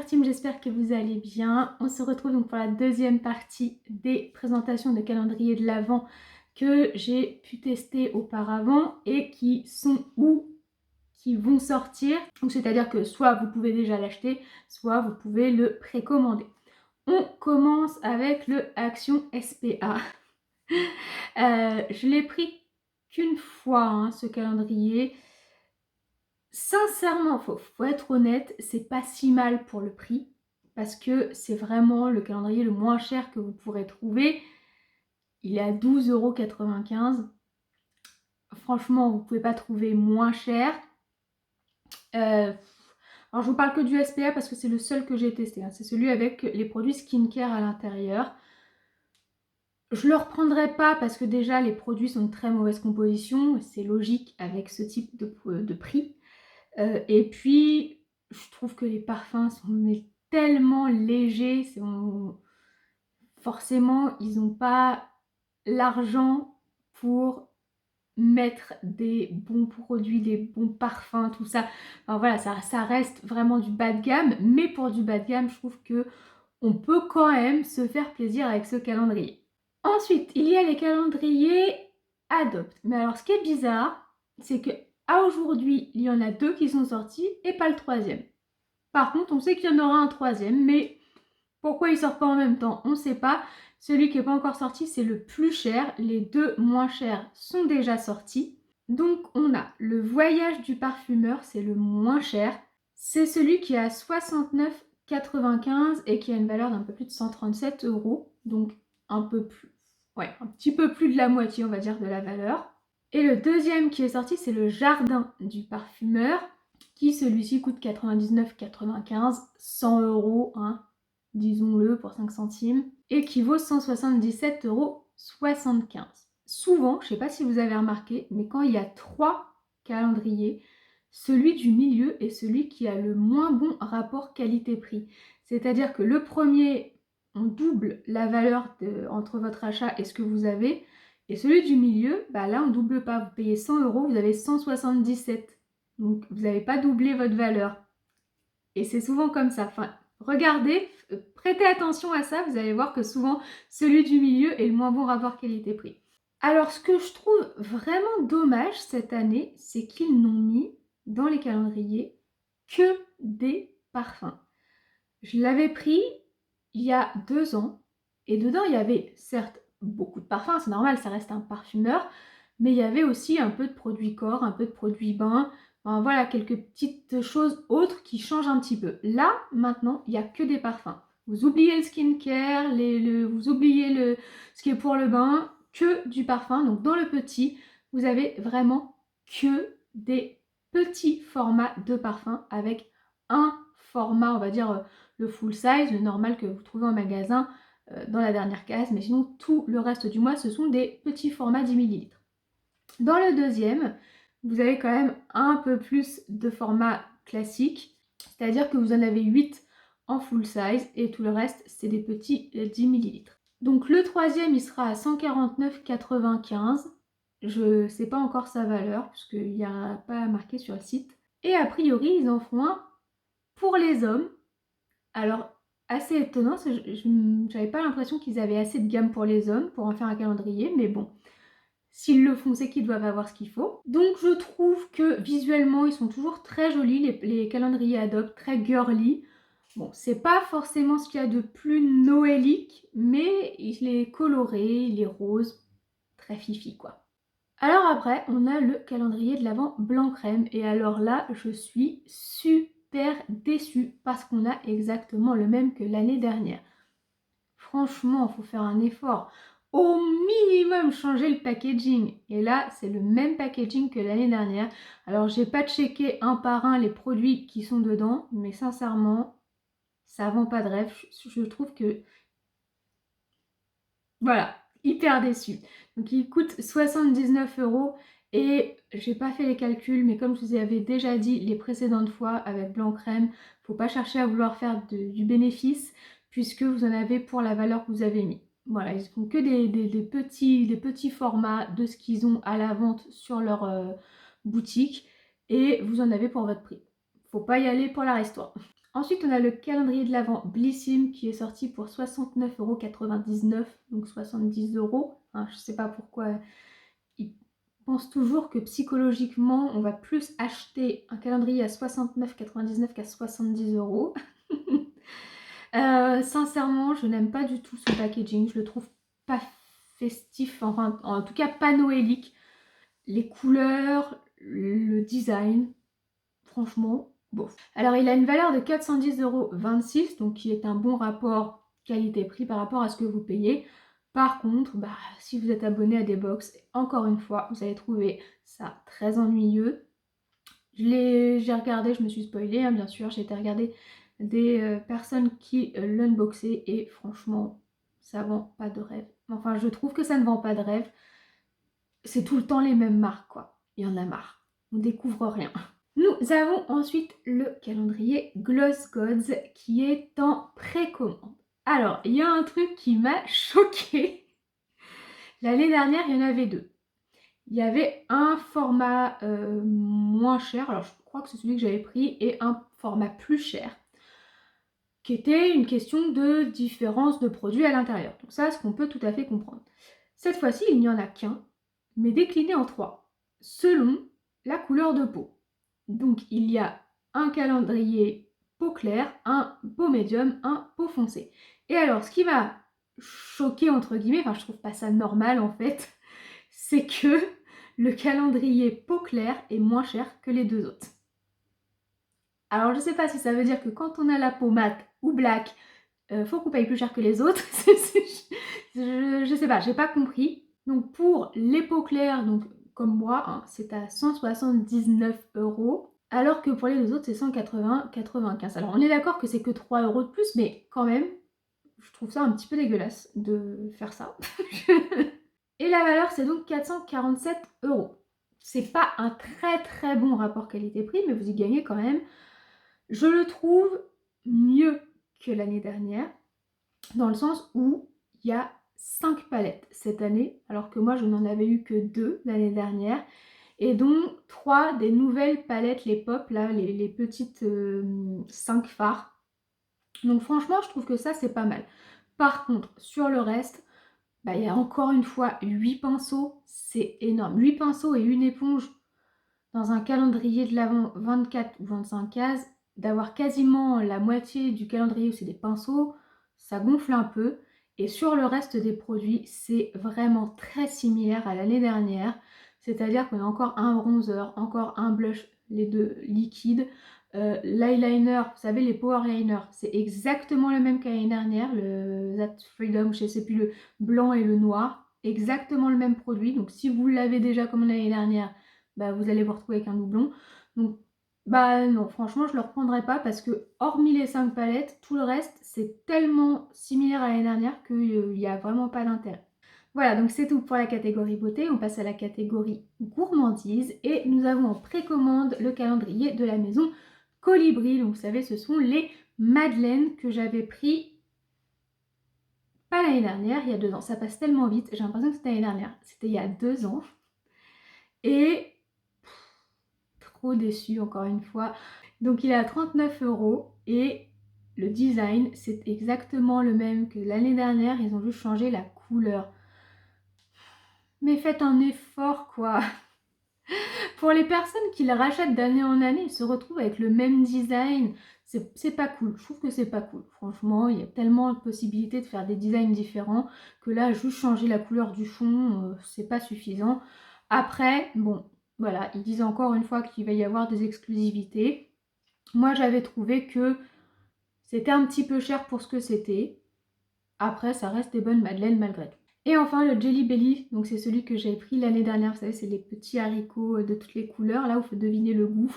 team, j'espère que vous allez bien. On se retrouve donc pour la deuxième partie des présentations de calendrier de l'Avent que j'ai pu tester auparavant et qui sont ou qui vont sortir. Donc c'est-à-dire que soit vous pouvez déjà l'acheter, soit vous pouvez le précommander. On commence avec le Action SPA. Je l'ai pris qu'une fois ce calendrier. Sincèrement, faut être honnête, c'est pas si mal pour le prix parce que c'est vraiment le calendrier le moins cher que vous pourrez trouver. Il est à 12,95 €. Franchement, vous pouvez pas trouver moins cher. Alors je vous parle que du SPA parce que c'est le seul que j'ai testé. C'est celui avec les produits skincare à l'intérieur. Je le reprendrai pas parce que déjà les produits sont de très mauvaise composition. C'est logique avec ce type de prix. Et puis, je trouve que les parfums sont tellement légers. Forcément, ils n'ont pas l'argent pour mettre des bons produits, des bons parfums, tout ça. Enfin, voilà, ça reste vraiment du bas de gamme. Mais pour du bas de gamme, je trouve que on peut quand même se faire plaisir avec ce calendrier. Ensuite, il y a les calendriers Adopt. Mais alors, ce qui est bizarre, c'est que à aujourd'hui, il y en a 2 qui sont sortis et pas le troisième. Par contre, on sait qu'il y en aura un troisième, mais pourquoi il sort pas en même temps, on ne sait pas. Celui qui n'est pas encore sorti, c'est le plus cher. Les 2 moins chers sont déjà sortis. Donc, on a le Voyage du parfumeur, c'est le moins cher. C'est celui qui est à 69,95 € et qui a une valeur d'un peu plus de 137 €. Donc, un petit peu plus de la moitié, on va dire, de la valeur. Et le deuxième qui est sorti, c'est le Jardin du parfumeur, qui celui-ci coûte 99,95 €, 100 €, disons-le pour 5 centimes, et qui vaut 177,75 €. Souvent, je ne sais pas si vous avez remarqué, mais quand il y a 3 calendriers, celui du milieu est celui qui a le moins bon rapport qualité-prix. C'est-à-dire que le premier, on double la valeur entre votre achat et ce que vous avez. Et celui du milieu, là on ne double pas. Vous payez 100 €, vous avez 177. Donc vous n'avez pas doublé votre valeur. Et c'est souvent comme ça. Enfin, regardez, prêtez attention à ça, vous allez voir que souvent celui du milieu est le moins bon rapport qualité-prix. Alors ce que je trouve vraiment dommage cette année, c'est qu'ils n'ont mis dans les calendriers que des parfums. Je l'avais pris il y a 2 ans et dedans il y avait certes beaucoup de parfums, c'est normal, ça reste un parfumeur, mais il y avait aussi un peu de produits corps, un peu de produits bains, enfin, voilà, quelques petites choses autres qui changent un petit peu. Là, maintenant, il n'y a que des parfums. Vous oubliez le skincare, vous oubliez ce qui est pour le bain, que du parfum. Donc dans le petit, vous avez vraiment que des petits formats de parfums avec un format, on va dire, le full size, le normal que vous trouvez en magasin dans la dernière case, mais sinon tout le reste du mois ce sont des petits formats 10 ml. Dans le deuxième, vous avez quand même un peu plus de format classique, c'est-à-dire que vous en avez 8 en full size et tout le reste c'est des petits 10 ml. Donc le troisième il sera à 149,95 €. Je ne sais pas encore sa valeur puisqu'il n'y a pas marqué sur le site. Et a priori ils en feront un pour les hommes. Alors, assez étonnant, je n'avais pas l'impression qu'ils avaient assez de gamme pour les hommes pour en faire un calendrier, mais bon, s'ils le font, c'est qu'ils doivent avoir ce qu'il faut. Donc je trouve que visuellement, ils sont toujours très jolis, les calendriers Adopt, très girly. Bon, c'est pas forcément ce qu'il y a de plus noélique, mais il est coloré, il est rose, très fifi quoi. Alors après, on a le calendrier de l'Avent blanc crème, et alors là, je suis super déçue parce qu'on a exactement le même que l'année dernière. Franchement, il faut faire un effort. Au minimum, changer le packaging. Et là, c'est le même packaging que l'année dernière. Alors, j'ai pas checké un par un les produits qui sont dedans, mais sincèrement, ça vend pas de rêve. Je trouve que... Voilà, hyper déçue. Donc, il coûte 79 € et j'ai pas fait les calculs, mais comme je vous avais déjà dit les précédentes fois avec blanc crème, faut pas chercher à vouloir faire du bénéfice puisque vous en avez pour la valeur que vous avez mis. Voilà, ils font que des petits formats de ce qu'ils ont à la vente sur leur boutique et vous en avez pour votre prix. Faut pas y aller pour la resto. Ensuite, on a le calendrier de l'Avent Blissim qui est sorti pour 69,99 €, donc 70 €. Hein, je ne sais pas pourquoi ils pensent toujours que psychologiquement, on va plus acheter un calendrier à 69,99 € qu'à 70 €. Sincèrement, je n'aime pas du tout ce packaging. Je le trouve pas festif, enfin en tout cas pas noélique. Les couleurs, le design, franchement, bof. Alors il a une valeur de 410,26 €, donc qui est un bon rapport qualité-prix par rapport à ce que vous payez. Par contre, si vous êtes abonné à des box, encore une fois, vous allez trouver ça très ennuyeux. J'ai regardé, je me suis spoilée, hein, bien sûr, j'ai été regarder des personnes qui l'unboxaient et franchement, ça vend pas de rêve. Enfin, je trouve que ça ne vend pas de rêve. C'est tout le temps les mêmes marques, quoi. Il y en a marre. On découvre rien. Nous avons ensuite le calendrier Gloss Gods qui est en précommande. Alors, il y a un truc qui m'a choquée. L'année dernière, il y en avait deux. Il y avait un format moins cher, alors je crois que c'est celui que j'avais pris, et un format plus cher, qui était une question de différence de produits à l'intérieur. Donc ça, ce qu'on peut tout à fait comprendre. Cette fois-ci, il n'y en a qu'un, mais décliné en 3, selon la couleur de peau. Donc il y a un calendrier peau claire, un peau médium, un peau foncé. Et alors, ce qui m'a choqué entre guillemets, enfin je trouve pas ça normal en fait, c'est que le calendrier peau claire est moins cher que les deux autres. Alors je sais pas si ça veut dire que quand on a la peau mate ou black, faut qu'on paye plus cher que les autres. Je sais pas, j'ai pas compris. Donc pour les peaux claires, donc comme moi, hein, c'est à 179 €, alors que pour les deux autres c'est 180,95 €. Alors on est d'accord que c'est que 3 € de plus, mais quand même, je trouve ça un petit peu dégueulasse de faire ça. Et la valeur, c'est donc 447 €. C'est pas un très très bon rapport qualité-prix, mais vous y gagnez quand même. Je le trouve mieux que l'année dernière, dans le sens où il y a 5 palettes cette année, alors que moi je n'en avais eu que 2 l'année dernière, et dont 3 des nouvelles palettes, les pop, là, les petites 5 fards. Donc franchement, je trouve que ça, c'est pas mal. Par contre, sur le reste, il y a encore une fois 8 pinceaux, c'est énorme. 8 pinceaux et une éponge dans un calendrier de l'Avent 24 ou 25 cases, d'avoir quasiment la moitié du calendrier où c'est des pinceaux, ça gonfle un peu. Et sur le reste des produits, c'est vraiment très similaire à l'année dernière. C'est-à-dire qu'on a encore un bronzer, encore un blush, les deux liquides. L'eyeliner, vous savez, les power liners, c'est exactement le même qu'à l'année dernière, le That Freedom, je ne sais plus, le blanc et le noir, exactement le même produit. Donc si vous l'avez déjà comme l'année dernière, vous allez vous retrouver avec un doublon. Donc non, franchement je ne le reprendrai pas parce que hormis les 5 palettes, tout le reste c'est tellement similaire à l'année dernière qu'il n'y a vraiment pas d'intérêt. Voilà, donc c'est tout pour la catégorie beauté. On passe à la catégorie gourmandise et nous avons en précommande le calendrier de la maison Colibri. Donc vous savez, ce sont les madeleines que j'avais pris pas l'année dernière, il y a 2 ans. Ça passe tellement vite, j'ai l'impression que c'était l'année dernière. C'était il y a 2 ans. Et trop déçue encore une fois. Donc il est à 39 € et le design c'est exactement le même que l'année dernière, ils ont juste changé la couleur. Mais faites un effort quoi. Pour les personnes qui le rachètent d'année en année, ils se retrouvent avec le même design. C'est pas cool, je trouve que c'est pas cool. Franchement, il y a tellement de possibilités de faire des designs différents que là, juste changer la couleur du fond, c'est pas suffisant. Après, bon, voilà, ils disent encore une fois qu'il va y avoir des exclusivités. Moi, j'avais trouvé que c'était un petit peu cher pour ce que c'était. Après, ça reste des bonnes madeleines malgré tout. Et enfin, le Jelly Belly, donc c'est celui que j'avais pris l'année dernière. Vous savez, c'est les petits haricots de toutes les couleurs. Là, où il faut deviner le goût.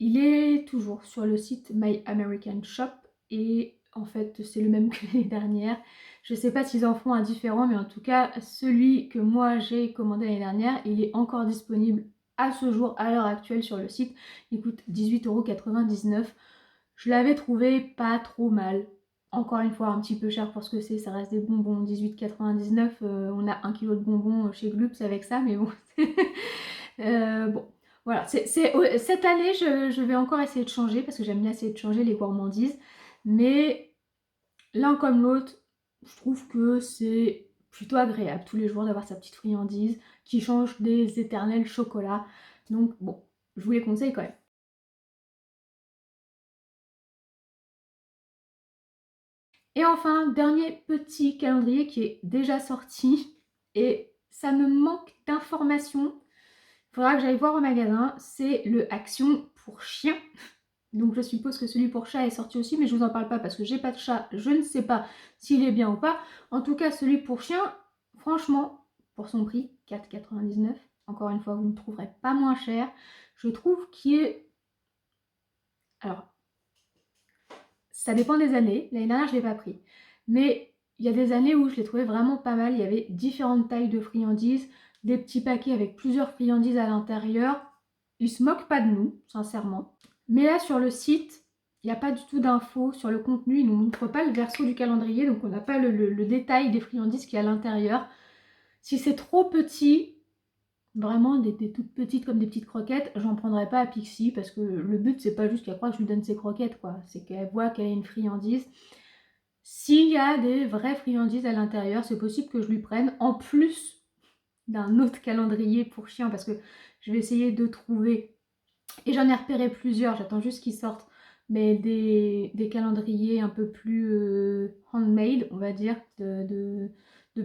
Il est toujours sur le site My American Shop. Et en fait, c'est le même que l'année dernière. Je ne sais pas s'ils en font un différent, mais en tout cas, celui que moi j'ai commandé l'année dernière, il est encore disponible à ce jour, à l'heure actuelle sur le site. Il coûte 18,99 €. Je l'avais trouvé pas trop mal. Encore une fois, un petit peu cher pour ce que c'est, ça reste des bonbons. 18,99 €, on a 1 kg de bonbons chez Gloops avec ça, mais bon. Bon. Voilà, cette année, je vais encore essayer de changer parce que j'aime bien essayer de changer les gourmandises. Mais l'un comme l'autre, je trouve que c'est plutôt agréable tous les jours d'avoir sa petite friandise qui change des éternels chocolats. Donc bon, je vous les conseille quand même. Et enfin, dernier petit calendrier qui est déjà sorti et ça me manque d'informations. Il faudra que j'aille voir au magasin. C'est le Action pour chien. Donc je suppose que celui pour chat est sorti aussi, mais je vous en parle pas parce que j'ai pas de chat, je ne sais pas s'il est bien ou pas. En tout cas, celui pour chien, franchement, pour son prix, 4,99, encore une fois, vous ne trouverez pas moins cher. Je trouve qu'il est... Alors, ça dépend des années. L'année dernière, je ne l'ai pas pris. Mais il y a des années où je l'ai trouvé vraiment pas mal. Il y avait différentes tailles de friandises, des petits paquets avec plusieurs friandises à l'intérieur. Ils se moquent pas de nous, sincèrement. Mais là, sur le site, il n'y a pas du tout d'infos sur le contenu. Ils ne nous montrent pas le verso du calendrier, donc on n'a pas le détail des friandises qui est à l'intérieur. Si c'est trop petit, vraiment des toutes petites comme des petites croquettes, j'en prendrai pas à Pixie parce que le but c'est pas juste qu'elle croit que je lui donne ses croquettes, quoi. C'est qu'elle voit qu'elle a une friandise. S'il y a des vraies friandises à l'intérieur, c'est possible que je lui prenne en plus d'un autre calendrier pour chien parce que je vais essayer de trouver, et j'en ai repéré plusieurs, j'attends juste qu'ils sortent, mais des calendriers un peu plus handmade, on va dire, de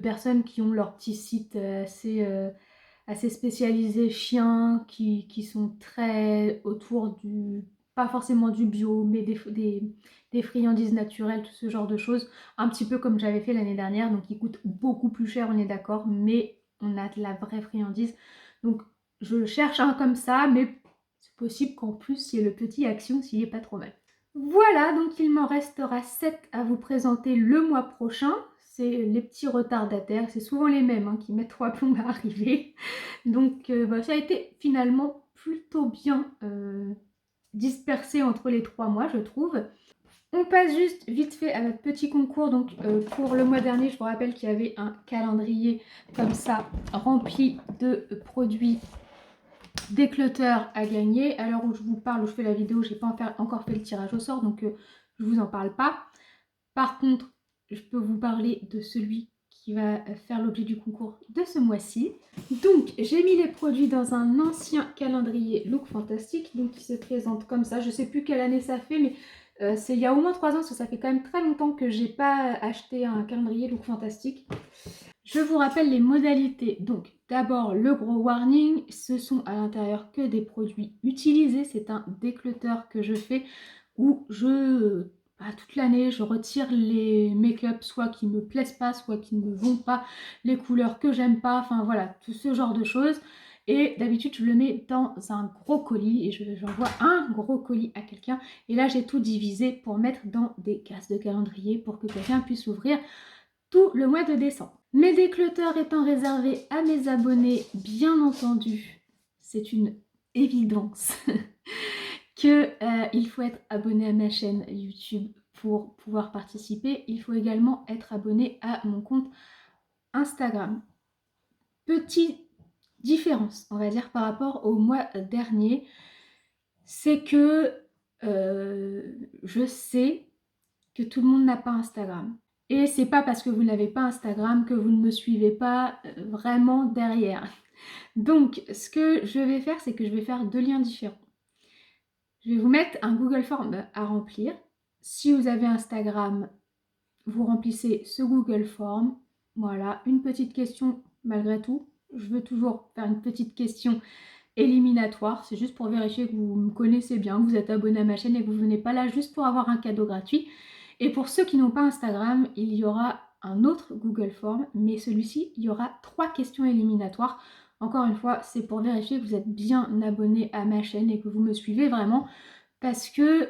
personnes qui ont leur petit site assez spécialisés chiens, qui sont très autour du, pas forcément du bio, mais des friandises naturelles, tout ce genre de choses, un petit peu comme j'avais fait l'année dernière, donc ils coûtent beaucoup plus cher, on est d'accord, mais on a de la vraie friandise. Donc je cherche un comme ça, mais c'est possible qu'en plus il y ait le petit Action s'il est pas trop mal. Voilà, donc il m'en restera 7 à vous présenter le mois prochain. C'est les petits retardataires, c'est souvent les mêmes qui mettent 3 plombs à arriver. Donc ça a été finalement plutôt bien dispersé entre les 3 mois, je trouve. On passe juste vite fait à notre petit concours. Donc pour le mois dernier, je vous rappelle qu'il y avait un calendrier comme ça, rempli de produits déclutters à gagner. À l'heure où je vous parle, où je fais la vidéo, j'ai pas encore fait le tirage au sort, donc je vous en parle pas. Par contre, je peux vous parler de celui qui va faire l'objet du concours de ce mois-ci. Donc, j'ai mis les produits dans un ancien calendrier Look Fantastique, donc qui se présente comme ça. Je sais plus quelle année ça fait, mais c'est il y a au moins 3 ans, parce que ça fait quand même très longtemps que j'ai pas acheté un calendrier Look Fantastique. Je vous rappelle les modalités. Donc, d'abord, le gros warning, ce sont à l'intérieur que des produits utilisés. C'est un déclutter que je fais où toute l'année, je retire les make-up, soit qui me plaisent pas, soit qui ne me vont pas, les couleurs que j'aime pas, enfin voilà, tout ce genre de choses. Et d'habitude, je le mets dans un gros colis et j'envoie un gros colis à quelqu'un. Et là, j'ai tout divisé pour mettre dans des cases de calendrier pour que quelqu'un puisse ouvrir tout le mois de décembre. Mes déclutters étant réservés à mes abonnés, bien entendu, c'est une évidence qu'il faut être abonné à ma chaîne YouTube pour pouvoir participer. Il faut également être abonné à mon compte Instagram. Petite différence, on va dire, par rapport au mois dernier, c'est que je sais que tout le monde n'a pas Instagram. Et c'est pas parce que vous n'avez pas Instagram que vous ne me suivez pas vraiment derrière. Donc, ce que je vais faire, c'est que je vais faire 2 liens différents. Je vais vous mettre un Google Form à remplir. Si vous avez Instagram, vous remplissez ce Google Form. Voilà, une petite question malgré tout. Je veux toujours faire une petite question éliminatoire. C'est juste pour vérifier que vous me connaissez bien, que vous êtes abonné à ma chaîne et que vous ne venez pas là juste pour avoir un cadeau gratuit. Et pour ceux qui n'ont pas Instagram, il y aura un autre Google Form, mais celui-ci, il y aura 3 questions éliminatoires. Encore une fois, c'est pour vérifier que vous êtes bien abonné à ma chaîne et que vous me suivez vraiment. Parce que,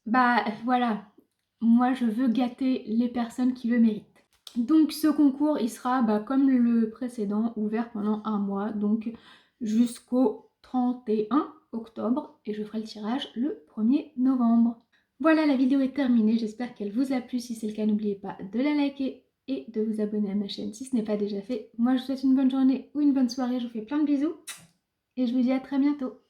voilà, moi je veux gâter les personnes qui le méritent. Donc ce concours, il sera comme le précédent, ouvert pendant un mois, donc jusqu'au 31 octobre, et je ferai le tirage le 1er novembre. Voilà, la vidéo est terminée, j'espère qu'elle vous a plu. Si c'est le cas, n'oubliez pas de la liker et de vous abonner à ma chaîne si ce n'est pas déjà fait. Moi, je vous souhaite une bonne journée ou une bonne soirée, je vous fais plein de bisous, et je vous dis à très bientôt.